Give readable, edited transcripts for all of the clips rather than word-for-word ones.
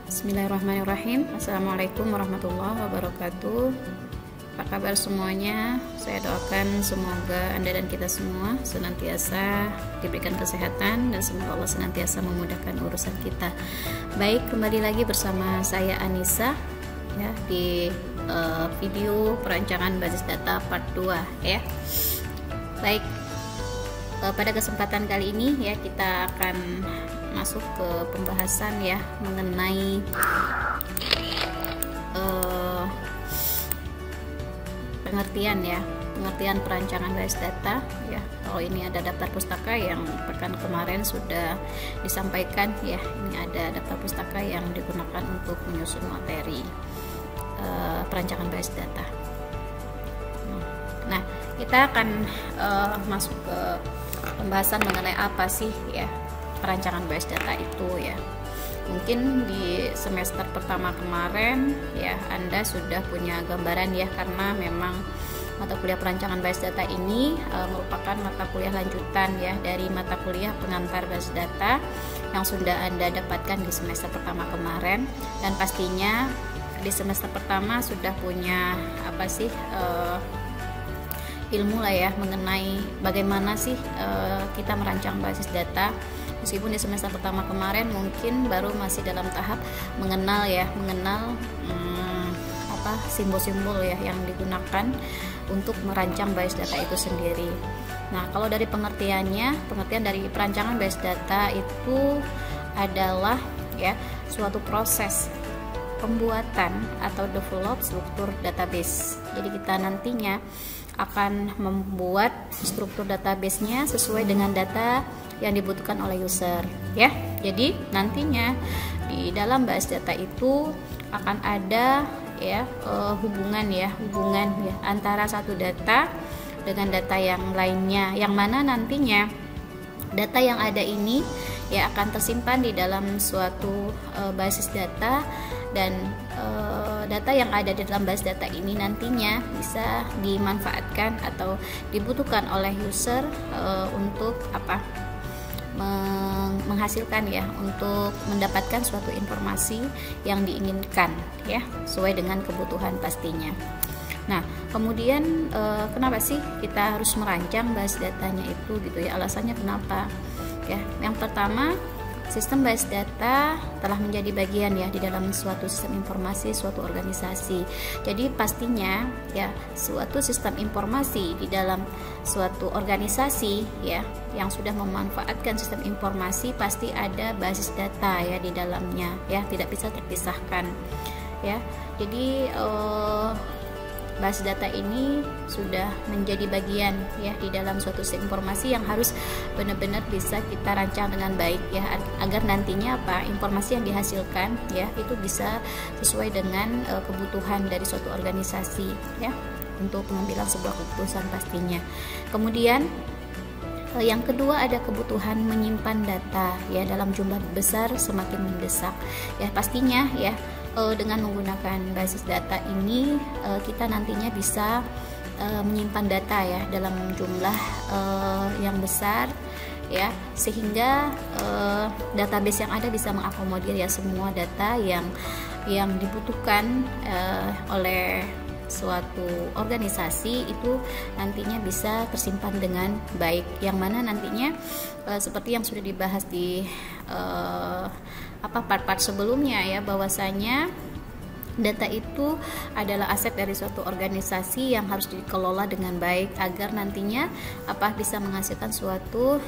Bismillahirrahmanirrahim. Assalamualaikum warahmatullahi wabarakatuh. Apa kabar semuanya? Saya doakan semoga Anda dan kita semua senantiasa diberikan kesehatan dan semoga Allah senantiasa memudahkan urusan kita. Baik, kembali lagi bersama saya Anissa ya di video perancangan basis data part 2 ya. Baik, pada kesempatan kali ini ya kita akan masuk ke pembahasan ya mengenai pengertian perancangan basis data ya. Kalau ini ada daftar pustaka yang pekan kemarin sudah disampaikan ya, ini ada daftar pustaka yang digunakan untuk menyusun materi perancangan basis data. Nah, kita akan masuk ke pembahasan mengenai apa sih ya perancangan basis data itu ya. Mungkin di semester pertama kemarin ya Anda sudah punya gambaran ya, karena memang mata kuliah perancangan basis data ini merupakan mata kuliah lanjutan ya dari mata kuliah pengantar basis data yang sudah Anda dapatkan di semester pertama kemarin, dan pastinya di semester pertama sudah punya apa sih ilmu lah ya mengenai bagaimana sih kita merancang basis data. Meskipun di semester pertama kemarin mungkin baru masih dalam tahap mengenal simbol-simbol ya yang digunakan untuk merancang basis data itu sendiri. Nah, kalau dari pengertian dari perancangan basis data itu adalah ya suatu proses pembuatan atau develop struktur database. Jadi kita nantinya akan membuat struktur database-nya sesuai dengan data yang dibutuhkan oleh user ya. Jadi nantinya di dalam basis data itu akan ada ya hubungan antara satu data dengan data yang lainnya, yang mana nantinya data yang ada ini ya akan tersimpan di dalam suatu basis data, dan data yang ada di dalam basis data ini nantinya bisa dimanfaatkan atau dibutuhkan oleh user untuk menghasilkan ya, untuk mendapatkan suatu informasi yang diinginkan ya sesuai dengan kebutuhan pastinya. Nah, kemudian kenapa sih kita harus merancang basis datanya itu gitu ya? Alasannya kenapa? Ya, yang pertama, sistem basis data telah menjadi bagian ya di dalam suatu sistem informasi suatu organisasi. Jadi pastinya ya suatu sistem informasi di dalam suatu organisasi ya yang sudah memanfaatkan sistem informasi pasti ada basis data ya di dalamnya ya, tidak bisa terpisahkan ya. Jadi basis data ini sudah menjadi bagian ya di dalam suatu sistem informasi yang harus benar-benar bisa kita rancang dengan baik ya, agar nantinya informasi yang dihasilkan ya itu bisa sesuai dengan kebutuhan dari suatu organisasi ya untuk pengambilan sebuah keputusan pastinya. Kemudian yang kedua ada kebutuhan menyimpan data ya dalam jumlah besar semakin mendesak ya. Pastinya ya dengan menggunakan basis data ini kita nantinya bisa menyimpan data ya dalam jumlah yang besar ya, sehingga database yang ada bisa mengakomodir ya semua data yang dibutuhkan oleh suatu organisasi itu nantinya bisa tersimpan dengan baik, yang mana nantinya seperti yang sudah dibahas di part-part sebelumnya ya, bahwasanya data itu adalah aset dari suatu organisasi yang harus dikelola dengan baik agar nantinya bisa menghasilkan suatu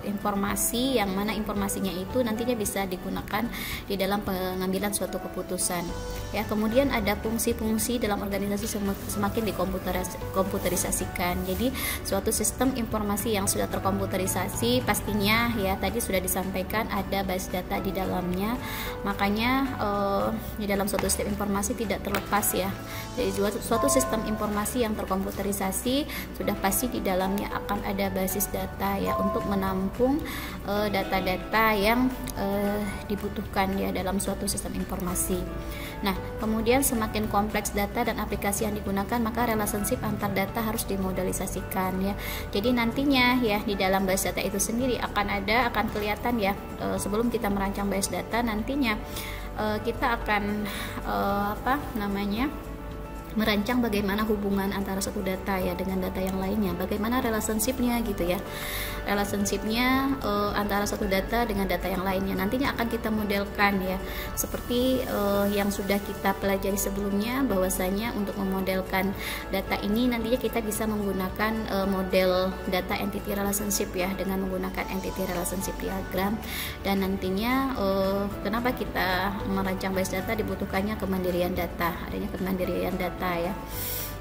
informasi yang mana informasinya itu nantinya bisa digunakan di dalam pengambilan suatu keputusan ya. Kemudian ada fungsi-fungsi dalam organisasi semakin dikomputerisasikan. Jadi suatu sistem informasi yang sudah terkomputerisasi pastinya ya tadi sudah disampaikan ada basis data di dalamnya. Makanya di dalam suatu sistem konsep informasi tidak terlepas ya. Jadi suatu sistem informasi yang terkomputerisasi sudah pasti di dalamnya akan ada basis data ya untuk menampung data-data yang dibutuhkan ya dalam suatu sistem informasi. Nah, kemudian semakin kompleks data dan aplikasi yang digunakan, maka relationship antar data harus dimodelisasikan ya. Jadi nantinya ya di dalam base data itu sendiri akan kelihatan ya, sebelum kita merancang base data nantinya kita akan merancang bagaimana hubungan antara satu data ya dengan data yang lainnya, bagaimana relationshipnya gitu ya, relationshipnya antara satu data dengan data yang lainnya nantinya akan kita modelkan ya, seperti yang sudah kita pelajari sebelumnya, bahwasanya untuk memodelkan data ini nantinya kita bisa menggunakan model data entity relationship ya, dengan menggunakan entity relationship diagram. Dan nantinya kenapa kita merancang base data, dibutuhkannya kemandirian data, adanya kemandirian data ya.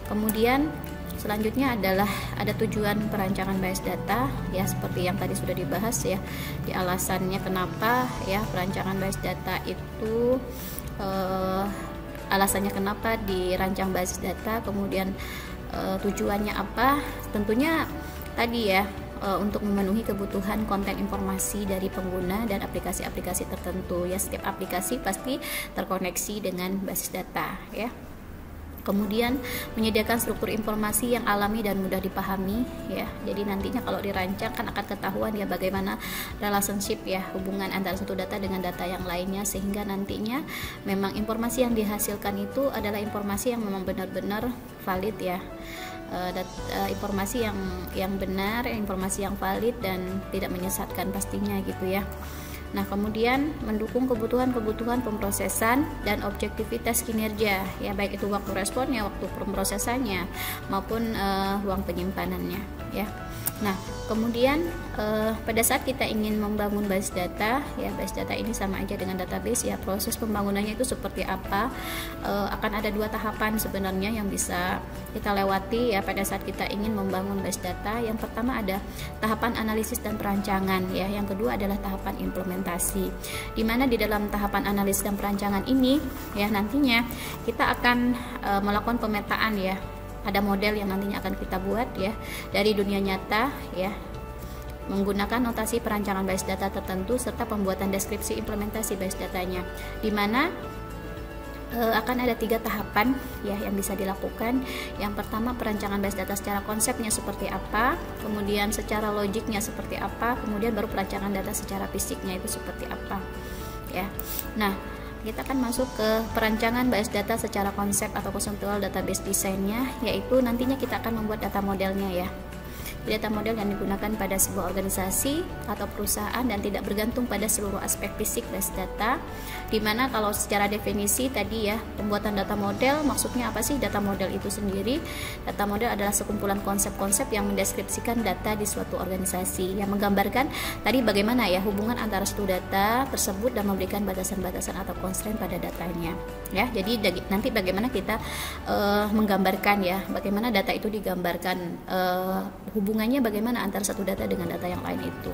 Kemudian selanjutnya adalah ada tujuan perancangan base data ya, seperti yang tadi sudah dibahas ya, di alasannya kenapa ya perancangan base data itu alasannya kenapa dirancang basis data, kemudian tujuannya apa, tentunya tadi ya untuk memenuhi kebutuhan konten informasi dari pengguna dan aplikasi-aplikasi tertentu ya. Setiap aplikasi pasti terkoneksi dengan basis data ya. Kemudian menyediakan struktur informasi yang alami dan mudah dipahami ya. Jadi nantinya kalau dirancang kan akan ketahuan ya bagaimana relationship ya, hubungan antara satu data dengan data yang lainnya, sehingga nantinya memang informasi yang dihasilkan itu adalah informasi yang memang benar-benar valid ya. Informasi yang benar, informasi yang valid dan tidak menyesatkan pastinya gitu ya. Nah, kemudian mendukung kebutuhan pemrosesan dan objektivitas kinerja ya, baik itu waktu responnya, waktu pemrosesannya maupun ruang penyimpanannya ya. Nah, kemudian pada saat kita ingin membangun base data ya, base data ini sama aja dengan database ya, proses pembangunannya itu seperti apa, akan ada dua tahapan sebenarnya yang bisa kita lewati ya pada saat kita ingin membangun base data. Yang pertama ada tahapan analisis dan perancangan ya, yang kedua adalah tahapan implementasi, dimana di dalam tahapan analisis dan perancangan ini ya nantinya kita akan melakukan pemetaan ya. Ada model yang nantinya akan kita buat ya dari dunia nyata ya, menggunakan notasi perancangan base data tertentu serta pembuatan deskripsi implementasi base datanya, di mana akan ada 3 tahapan ya yang bisa dilakukan. Yang pertama perancangan base data secara konsepnya seperti apa, kemudian secara logiknya seperti apa, kemudian baru perancangan data secara fisiknya itu seperti apa ya. Nah, kita akan masuk ke perancangan base data secara konsep atau conceptual database desainnya, yaitu nantinya kita akan membuat data modelnya ya. Data model yang digunakan pada sebuah organisasi atau perusahaan dan tidak bergantung pada seluruh aspek fisik base data, dimana kalau secara definisi tadi ya, pembuatan data model maksudnya apa sih? Data model itu sendiri, data model adalah sekumpulan konsep-konsep yang mendeskripsikan data di suatu organisasi, yang menggambarkan tadi bagaimana ya hubungan antara suatu data tersebut dan memberikan batasan-batasan atau constraint pada datanya ya. Jadi nanti bagaimana kita menggambarkan ya, bagaimana data itu digambarkan, hubungannya bagaimana antara satu data dengan data yang lain itu.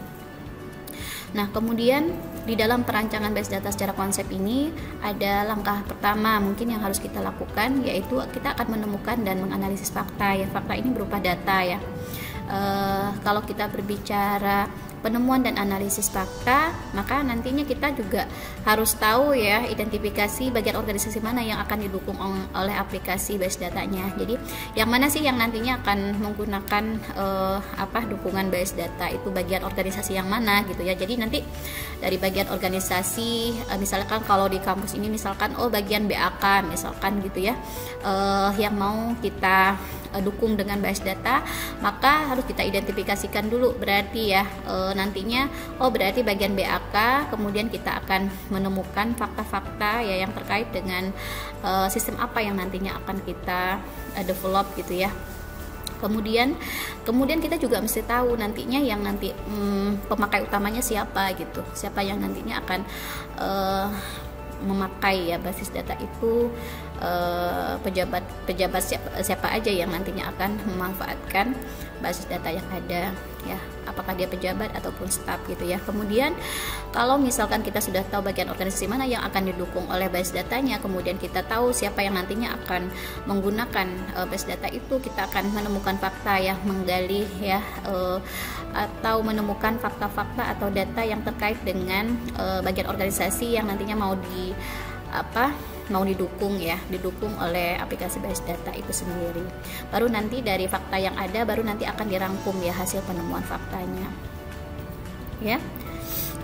Nah, kemudian di dalam perancangan base data secara konsep ini ada langkah pertama mungkin yang harus kita lakukan, yaitu kita akan menemukan dan menganalisis fakta ya. Fakta ini berupa data ya. Kalau kita berbicara penemuan dan analisis fakta, maka nantinya kita juga harus tahu ya identifikasi bagian organisasi mana yang akan didukung oleh aplikasi base datanya. Jadi yang mana sih yang nantinya akan menggunakan dukungan base data, itu bagian organisasi yang mana gitu ya. Jadi nanti dari bagian organisasi, misalkan kalau di kampus ini misalkan bagian BAK misalkan gitu ya, yang mau kita dukung dengan base data, maka harus kita identifikasikan dulu berarti ya, nantinya berarti bagian BAK, kemudian kita akan menemukan fakta-fakta ya yang terkait dengan sistem apa yang nantinya akan kita develop gitu ya. Kemudian kita juga mesti tahu nantinya yang nanti pemakai utamanya siapa gitu, siapa yang nantinya akan memakai ya basis data itu, pejabat siapa aja yang nantinya akan memanfaatkan basis data yang ada ya, apakah dia pejabat ataupun staf gitu ya. Kemudian kalau misalkan kita sudah tahu bagian organisasi mana yang akan didukung oleh basis datanya, kemudian kita tahu siapa yang nantinya akan menggunakan basis data itu, kita akan menemukan fakta ya, menggali ya atau menemukan fakta-fakta atau data yang terkait dengan bagian organisasi yang nantinya mau didukung ya, didukung oleh aplikasi basis data itu sendiri. Baru nanti dari fakta yang ada baru nanti akan dirangkum ya hasil penemuan faktanya. Ya.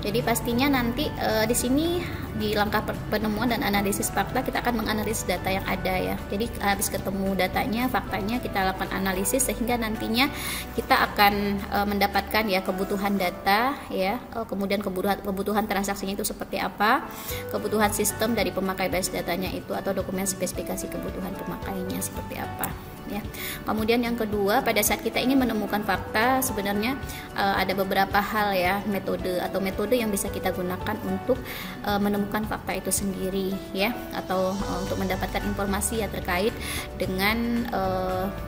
Jadi pastinya nanti di sini di langkah penemuan dan analisis fakta kita akan menganalisis data yang ada ya. Jadi habis ketemu datanya, faktanya kita lakukan analisis sehingga nantinya kita akan mendapatkan ya kebutuhan data ya, kemudian kebutuhan transaksinya itu seperti apa, kebutuhan sistem dari pemakai basis datanya itu atau dokumen spesifikasi kebutuhan pemakainya seperti apa. Ya. Kemudian yang kedua, pada saat kita ingin menemukan fakta sebenarnya ada beberapa hal ya, metode yang bisa kita gunakan untuk menemukan fakta itu sendiri ya, atau untuk mendapatkan informasi yang terkait dengan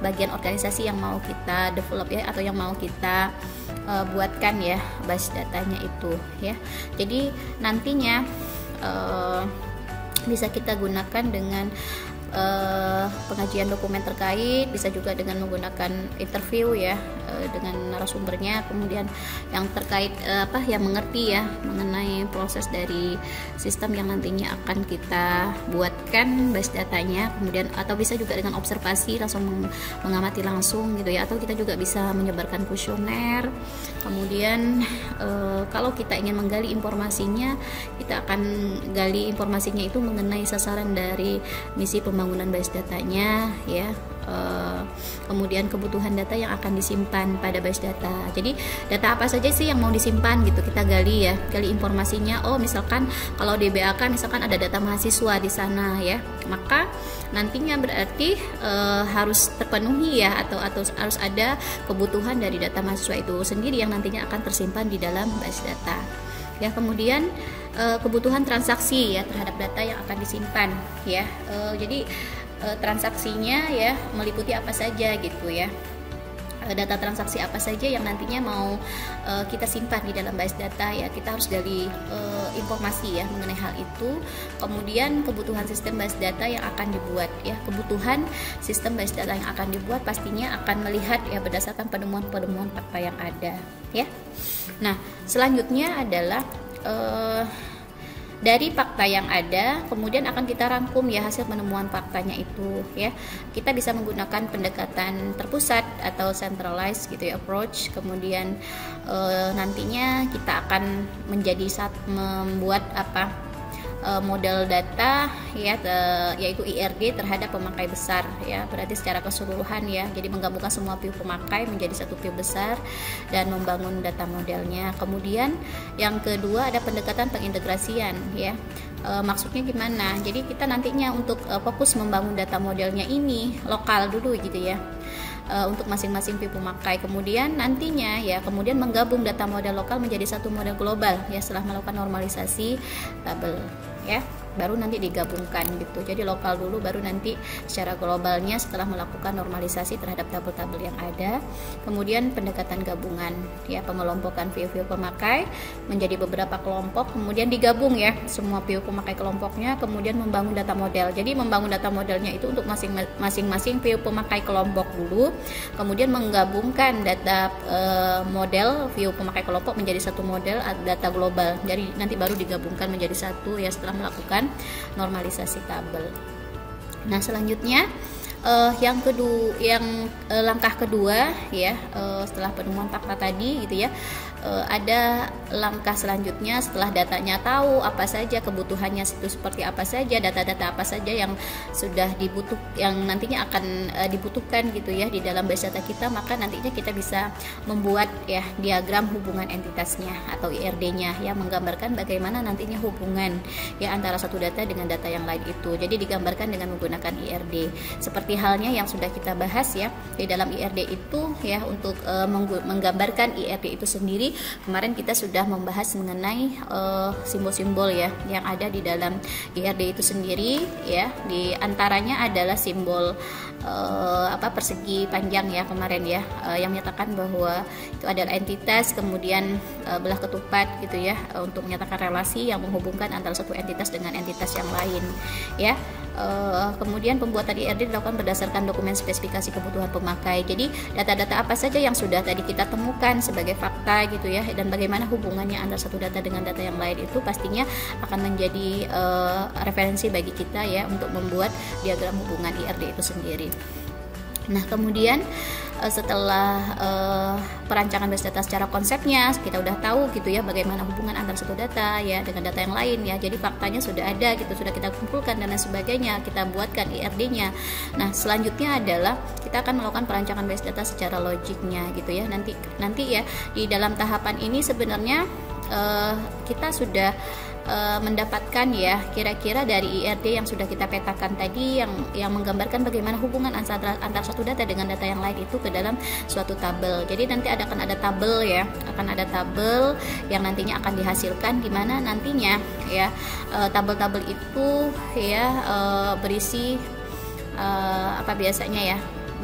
bagian organisasi yang mau kita develop ya, atau yang mau kita buatkan ya basis datanya itu ya. Jadi nantinya bisa kita gunakan dengan pengajian dokumen terkait, bisa juga dengan menggunakan interview ya dengan narasumbernya, kemudian yang terkait yang mengerti ya mengenai proses dari sistem yang nantinya akan kita buatkan basis datanya, kemudian atau bisa juga dengan observasi langsung mengamati langsung gitu ya, atau kita juga bisa menyebarkan kuesioner. Kemudian kalau kita ingin menggali informasinya, kita akan gali informasinya itu mengenai sasaran dari misi pembangunan basis datanya ya, kemudian kebutuhan data yang akan disimpan pada basis data. Jadi data apa saja sih yang mau disimpan gitu, kita gali ya, gali informasinya. Oh misalkan kalau di BAK misalkan ada data mahasiswa di sana ya, maka nantinya berarti harus terpenuhi ya, atau harus ada kebutuhan dari data mahasiswa itu sendiri yang nantinya akan tersimpan di dalam basis data ya. Kemudian kebutuhan transaksi ya terhadap data yang akan disimpan ya. Jadi transaksinya ya meliputi apa saja gitu ya, data transaksi apa saja yang nantinya mau kita simpan di dalam basis data ya, kita harus gali informasi ya mengenai hal itu. Kemudian kebutuhan sistem basis data yang akan dibuat ya, kebutuhan sistem basis data yang akan dibuat pastinya akan melihat ya berdasarkan penemuan fakta yang ada ya. Nah selanjutnya adalah dari fakta yang ada, kemudian akan kita rangkum ya hasil penemuan faktanya itu ya. Kita bisa menggunakan pendekatan terpusat atau centralized gitu ya approach. Kemudian nantinya kita akan membuat model data ya, yaitu IRD terhadap pemakai besar ya, berarti secara keseluruhan ya. Jadi menggabungkan semua view pemakai menjadi satu view besar dan membangun data modelnya. Kemudian yang kedua ada pendekatan pengintegrasian ya. Maksudnya gimana? Jadi kita nantinya untuk fokus membangun data modelnya ini lokal dulu gitu ya, untuk masing-masing view pemakai. Kemudian nantinya ya kemudian menggabung data model lokal menjadi satu model global ya setelah melakukan normalisasi tabel ya, baru nanti digabungkan gitu. Jadi lokal dulu baru nanti secara globalnya setelah melakukan normalisasi terhadap tabel-tabel yang ada. Kemudian pendekatan gabungan ya, pengelompokan view-view pemakai menjadi beberapa kelompok, kemudian digabung ya semua view pemakai kelompoknya, kemudian membangun data model. Jadi membangun data modelnya itu untuk masing-masing view pemakai kelompok dulu, kemudian menggabungkan data model view pemakai kelompok menjadi satu model data global. Jadi nanti baru digabungkan menjadi satu ya setelah melakukan normalisasi tabel. Nah selanjutnya langkah kedua ya, setelah penemuan fakta tadi gitu ya, ada langkah selanjutnya setelah datanya tahu apa saja kebutuhannya itu seperti apa saja, data-data apa saja yang sudah yang nantinya akan dibutuhkan gitu ya di dalam basis data kita, maka nantinya kita bisa membuat ya diagram hubungan entitasnya atau IRD-nya ya, menggambarkan bagaimana nantinya hubungan ya antara satu data dengan data yang lain itu. Jadi digambarkan dengan menggunakan IRD seperti seperti halnya yang sudah kita bahas ya di dalam IRD itu ya, untuk menggambarkan IRD itu sendiri. Kemarin kita sudah membahas mengenai simbol-simbol ya yang ada di dalam IRD itu sendiri ya. Di antaranya adalah simbol persegi panjang ya kemarin ya, yang menyatakan bahwa itu adalah entitas, kemudian belah ketupat gitu ya, untuk menyatakan relasi yang menghubungkan antara satu entitas dengan entitas yang lain ya. Kemudian pembuatan IRD dilakukan berdasarkan dokumen spesifikasi kebutuhan pemakai. Jadi data-data apa saja yang sudah tadi kita temukan sebagai fakta gitu ya, dan bagaimana hubungannya antara satu data dengan data yang lain, itu pastinya akan menjadi referensi bagi kita ya untuk membuat diagram hubungan IRD itu sendiri. Nah, kemudian setelah perancangan base data secara konsepnya, kita udah tahu gitu ya bagaimana hubungan antara satu data ya dengan data yang lain ya. Jadi faktanya sudah ada gitu, sudah kita kumpulkan dan lain sebagainya, kita buatkan IRD-nya. Nah, selanjutnya adalah kita akan melakukan perancangan base data secara logiknya gitu ya. Nanti ya di dalam tahapan ini sebenarnya kita sudah mendapatkan ya kira-kira dari IRD yang sudah kita petakan tadi, yang menggambarkan bagaimana hubungan antara satu data dengan data yang lain itu ke dalam suatu tabel. Jadi nanti akan ada tabel ya, akan ada tabel yang nantinya akan dihasilkan, di mana nantinya ya tabel-tabel itu ya berisi biasanya ya.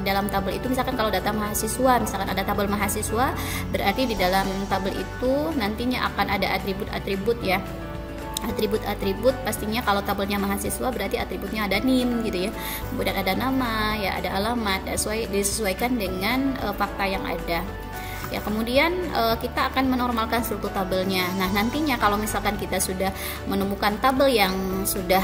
Dalam tabel itu misalkan kalau data mahasiswa, misalkan ada tabel mahasiswa, berarti di dalam tabel itu nantinya akan ada atribut-atribut ya. Atribut-atribut pastinya kalau tabelnya mahasiswa berarti atributnya ada NIM gitu ya, kemudian ada nama ya, ada alamat, disesuaikan dengan fakta yang ada ya. Kemudian kita akan menormalkan struktur tabelnya. Nah, nantinya kalau misalkan kita sudah menemukan tabel yang sudah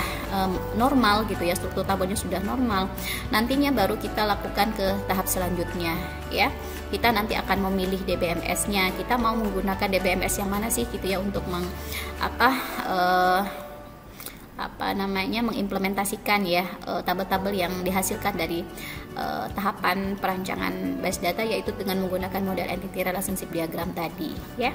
normal gitu ya, struktur tabelnya sudah normal, nantinya baru kita lakukan ke tahap selanjutnya ya. Kita nanti akan memilih DBMS-nya, kita mau menggunakan DBMS yang mana sih gitu ya, untuk mengimplementasikan ya tabel-tabel yang dihasilkan dari tahapan perancangan base data, yaitu dengan menggunakan model entity relationship diagram tadi ya.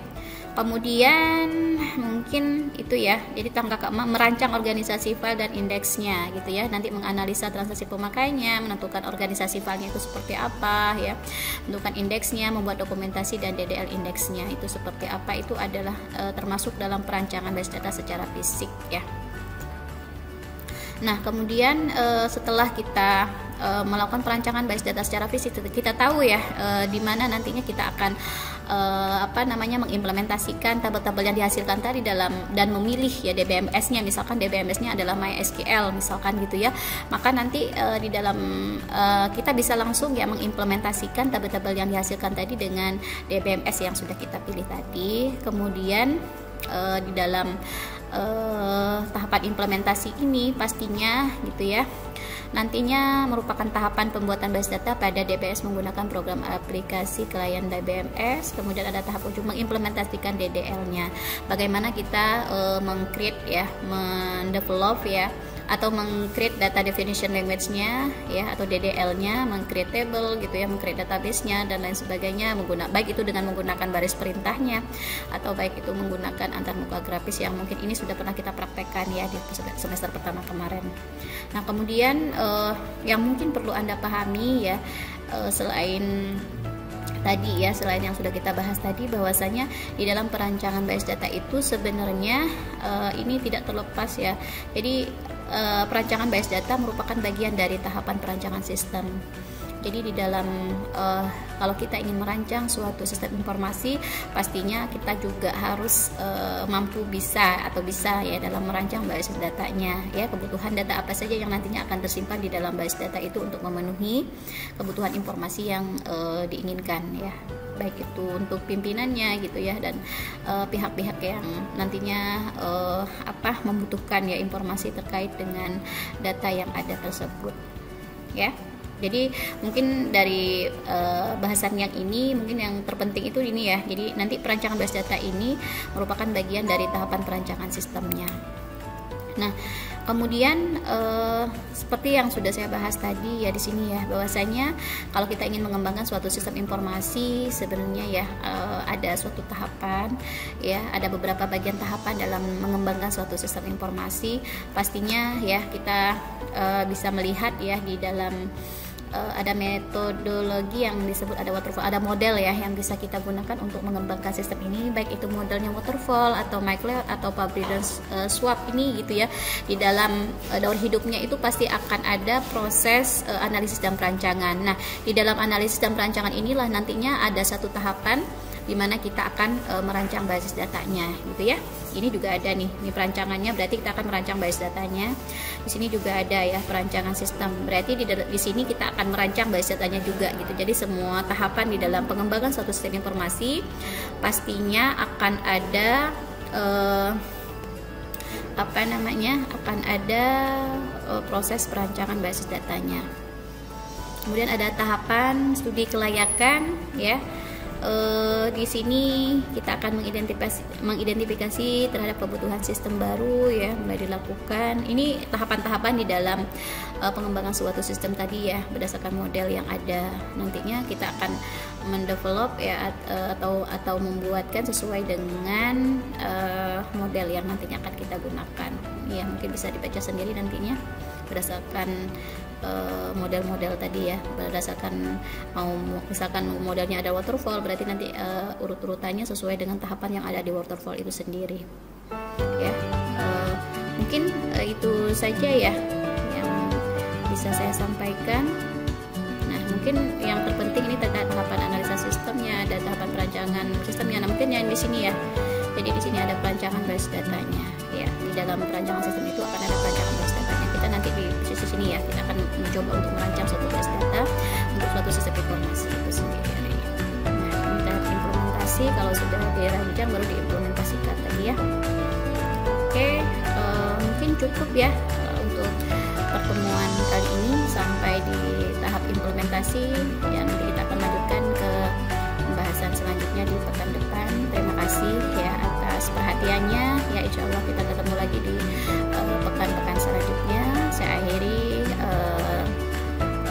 Kemudian mungkin itu ya, jadi langkah keempat merancang organisasi file dan indeksnya gitu ya, nanti menganalisa transaksi pemakainya, menentukan organisasi filenya itu seperti apa ya, menentukan indeksnya, membuat dokumentasi dan DDL indeksnya itu seperti apa, itu adalah termasuk dalam perancangan base data secara fisik ya. Nah, kemudian setelah kita melakukan perancangan base data secara fisik, kita tahu ya di mana nantinya kita akan mengimplementasikan tabel-tabel yang dihasilkan tadi dan memilih ya DBMS-nya, misalkan DBMS-nya adalah MySQL misalkan gitu ya. Maka nanti di dalam kita bisa langsung ya mengimplementasikan tabel-tabel yang dihasilkan tadi dengan DBMS yang sudah kita pilih tadi. Kemudian di dalam tahapan implementasi ini pastinya gitu ya, nantinya merupakan tahapan pembuatan base data pada DBS menggunakan program aplikasi klien DBMS. Kemudian ada tahap ujung mengimplementasikan DDL-nya, bagaimana kita meng-create ya, mendevelop ya, atau meng-create data definition language-nya ya, atau DDL-nya, meng-create table gitu ya, meng-create database-nya dan lain sebagainya, baik itu dengan menggunakan baris perintahnya atau baik itu menggunakan antarmuka grafis yang mungkin ini sudah pernah kita praktekkan ya di semester pertama kemarin. Nah, kemudian yang mungkin perlu Anda pahami ya, selain yang sudah kita bahas tadi, bahwasanya di dalam perancangan base data itu sebenarnya ini tidak terlepas ya. Jadi perancangan base data merupakan bagian dari tahapan perancangan sistem. Jadi di dalam kalau kita ingin merancang suatu sistem informasi, pastinya kita juga harus mampu bisa ya dalam merancang base datanya ya, kebutuhan data apa saja yang nantinya akan tersimpan di dalam base data itu untuk memenuhi kebutuhan informasi yang diinginkan ya, baik itu untuk pimpinannya gitu ya, dan pihak-pihak yang nantinya membutuhkan ya informasi terkait dengan data yang ada tersebut ya. Jadi mungkin dari bahasan yang ini, mungkin yang terpenting itu ini ya. Jadi nanti perancangan base data ini merupakan bagian dari tahapan perancangan sistemnya. Nah, kemudian seperti yang sudah saya bahas tadi ya di sini ya, bahwasanya kalau kita ingin mengembangkan suatu sistem informasi, sebenarnya ya ada suatu tahapan ya, ada beberapa bagian tahapan dalam mengembangkan suatu sistem informasi. Pastinya ya kita bisa melihat ya di dalam ada metodologi yang disebut ada waterfall, ada model ya yang bisa kita gunakan untuk mengembangkan sistem ini, baik itu modelnya waterfall atau Mike-Leod atau Fabry dan Schwab ini gitu ya. Di dalam daur hidupnya itu pasti akan ada proses analisis dan perancangan. Nah, di dalam analisis dan perancangan inilah nantinya ada satu tahapan di mana kita akan merancang basis datanya gitu ya. Ini juga ada nih, ini perancangannya, berarti kita akan merancang basis datanya. Di sini juga ada ya perancangan sistem, berarti di sini kita akan merancang basis datanya juga gitu. Jadi semua tahapan di dalam pengembangan suatu sistem informasi pastinya akan ada akan ada proses perancangan basis datanya. Kemudian ada tahapan studi kelayakan ya. Di sini kita akan mengidentifikasi terhadap kebutuhan sistem baru ya, mulai dilakukan. Ini tahapan-tahapan di dalam pengembangan suatu sistem tadi ya, berdasarkan model yang ada. Nantinya kita akan mendevelop ya atau membuatkan sesuai dengan model yang nantinya akan kita gunakan. Ya, mungkin bisa dibaca sendiri nantinya berdasarkan model-model tadi ya, berdasarkan misalkan modelnya ada waterfall, berarti nanti urut-urutannya sesuai dengan tahapan yang ada di waterfall itu sendiri ya. Mungkin itu saja ya yang bisa saya sampaikan. Nah, mungkin yang terpenting ini terkait tahapan analisa sistemnya, ada tahapan perancangan sistemnya. Nah, mungkin yang di sini ya, jadi di sini ada perancangan basis datanya ya. Di dalam perancangan sistem itu akan ada perancangan basis datanya. Kita nanti di sisi sini ya, kita akan mencoba untuk merancang suatu basis data untuk suatu sistem informasi itu sendiri. Nah, kita implementasi, kalau sudah dirancang baru diimplementasikan tadi ya. Oke, mungkin cukup ya untuk pertemuan kali ini sampai di tahap implementasi ya. Nanti kita akan lanjutkan ke pembahasan selanjutnya di pekan depan. Terima kasih ya atas perhatiannya ya. Insya Allah kita ketemu lagi di pekan-pekan selanjutnya. Saya akhiri.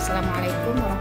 Assalamualaikum warahmatullahi wabarakatuh.